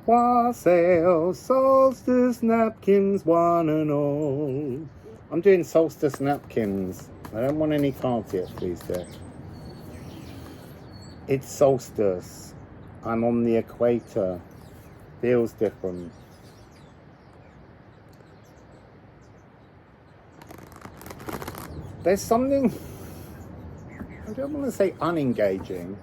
Wassail, Solstice Napkins, one and all. I'm doing Solstice Napkins. I don't want any cards yet, please, dear. It's solstice. I'm on the equator. Feels different. There's something, I don't want to say unengaging.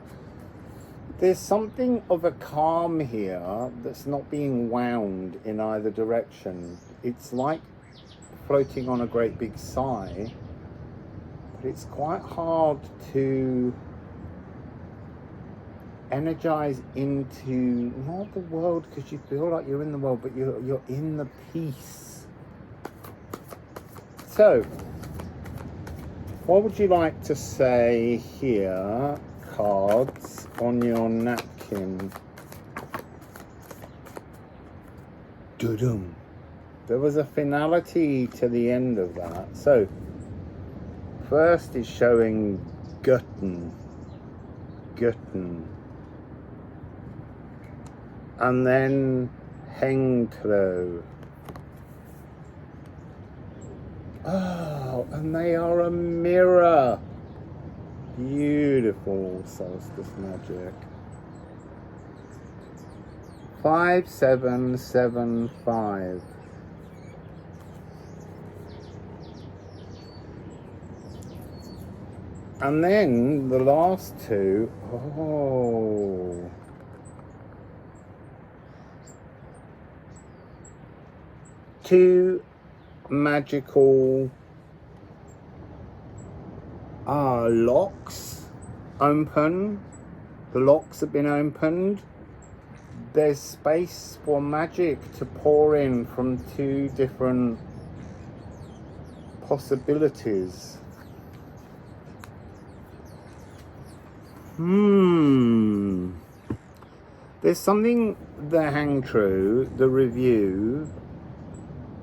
There's something of a calm here that's not being wound in either direction. It's like floating on a great big sigh, but it's quite hard to energize into, not the world, because you feel like you're in the world, but you're in the peace. So, what would you like to say here, cards, on your napkin? Doo-dum. There was a finality to the end of that. So, first is showing Götten. And then Henklo. Oh, and they are a mirror. Beautiful solstice magic. 5775. And then the last two, oh. Two magical locks open. The locks have been opened. There's space for magic to pour in from two different possibilities. There's something, the hang true, the review,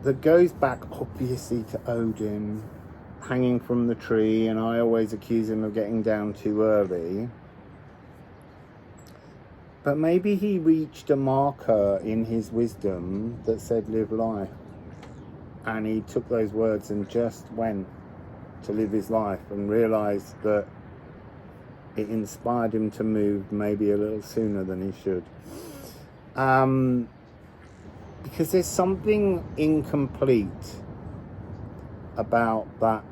that goes back obviously to Odin hanging from the tree, and I always accuse him of getting down too early. But maybe he reached a marker in his wisdom that said live life, and he took those words and just went to live his life and realized that it inspired him to move maybe a little sooner than he should. Because there's something incomplete about that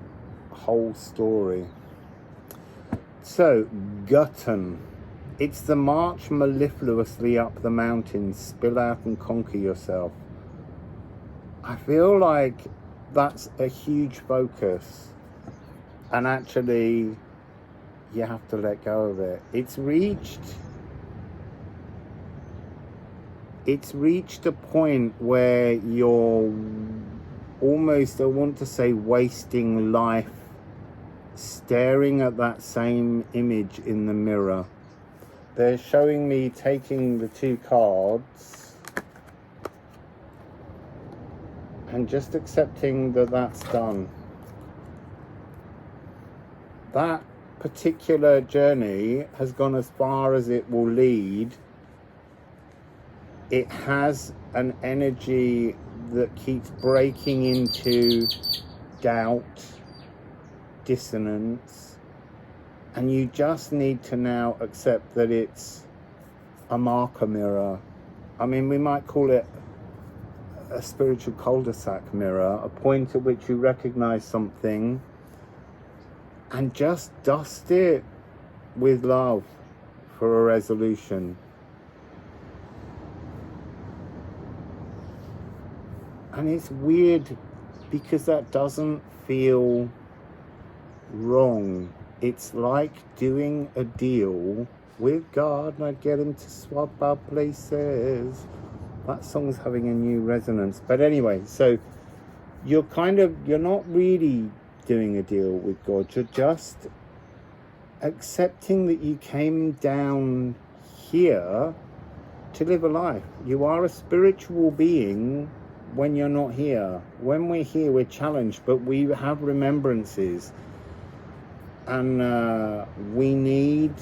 whole story. So, Götten. It's the march mellifluously up the mountains, spill out and conquer yourself. I feel like that's a huge focus, and actually you have to let go of it. It's reached a point where you're almost, I want to say, wasting life staring at that same image in the mirror. They're showing me taking the two cards and just accepting that that's done. That particular journey has gone as far as it will lead. It has an energy that keeps breaking into doubt, dissonance, and you just need to now accept that it's a marker mirror. I mean, we might call it a spiritual cul-de-sac mirror, a point at which you recognize something and just dust it with love for a resolution. And it's weird because that doesn't feel wrong. It's like doing a deal with God, and I'd get him to swap our places. That song's having a new resonance. But anyway, so you're not really doing a deal with God. You're just accepting that you came down here to live a life. You are a spiritual being when you're not here. When we're here, we're challenged, but we have remembrances, and we need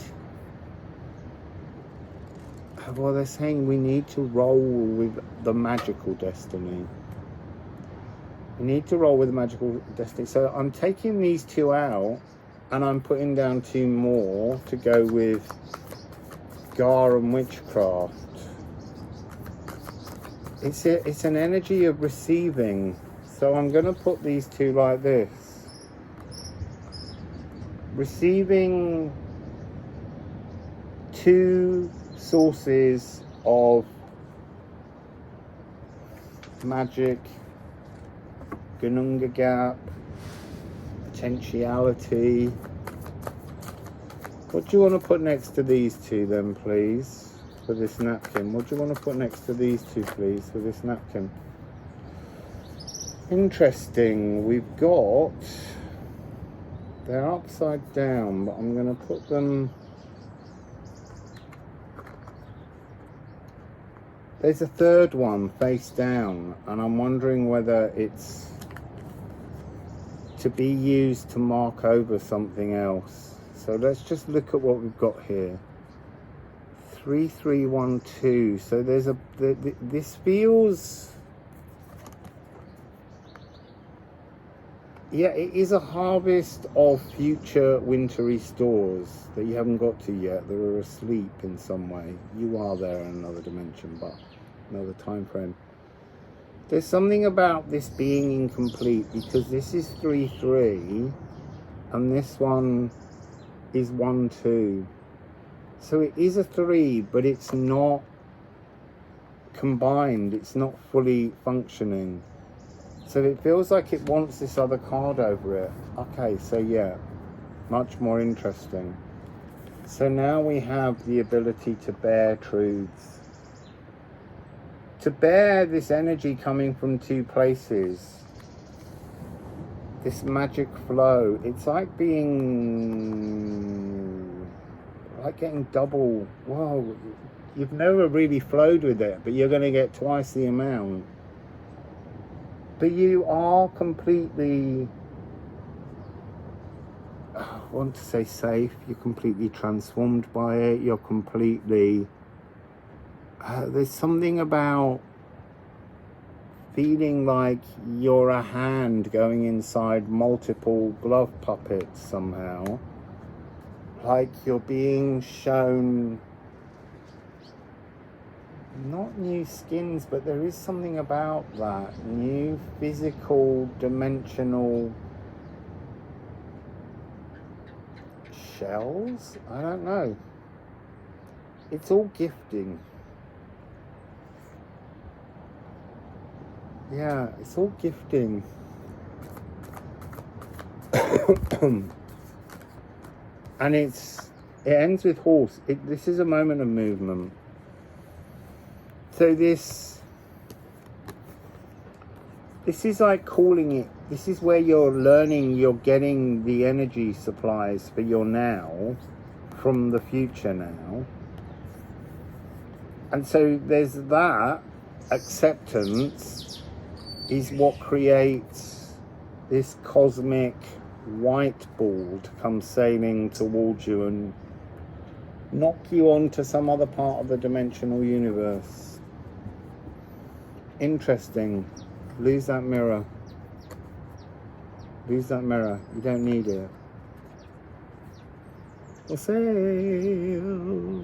well, they're saying we need to roll with the magical destiny. We need to roll with the magical destiny. So I'm taking these 2 out, and I'm putting down 2 more to go with Gar and Witchcraft. It's an energy of receiving. So I'm going to put these 2 like this. Receiving 2 sources of magic, Gununga Gap, potentiality. What do you want to put next to these 2 then, please, for this napkin? What do you want to put next to these 2, please, for this napkin? Interesting. We've got, they're upside down, but I'm going to put them, there's a 3rd one face down, and I'm wondering whether it's to be used to mark over something else. So let's just look at what we've got here. 3312. So there's a, this feels, yeah, it is a harvest of future wintry stores that you haven't got to yet, that are asleep in some way. You are there in another dimension, but another time frame. There's something about this being incomplete, because this is 3-3 and this one is 1-2. So it is a 3, but it's not combined, it's not fully functioning. So it feels like it wants this other card over it. Okay, so yeah, much more interesting. So now we have the ability to bear truths. To bear this energy coming from 2 places. This magic flow. It's like being, like getting double. Whoa, you've never really flowed with it, but you're going to get twice the amount. But you are completely, I want to say safe, you're completely transformed by it, you're completely, there's something about feeling like you're a hand going inside multiple glove puppets somehow. Like you're being shown, not new skins, but there is something about that. New physical, dimensional shells? I don't know. It's all gifting. Yeah, it's all gifting. And it ends with horse. This is a moment of movement. So this is like calling it, this is where you're learning, you're getting the energy supplies for your now from the future now. And so there's that acceptance is what creates this cosmic white ball to come sailing towards you and knock you onto some other part of the dimensional universe. Interesting. Lose that mirror. Lose that mirror. You don't need it. Wassail.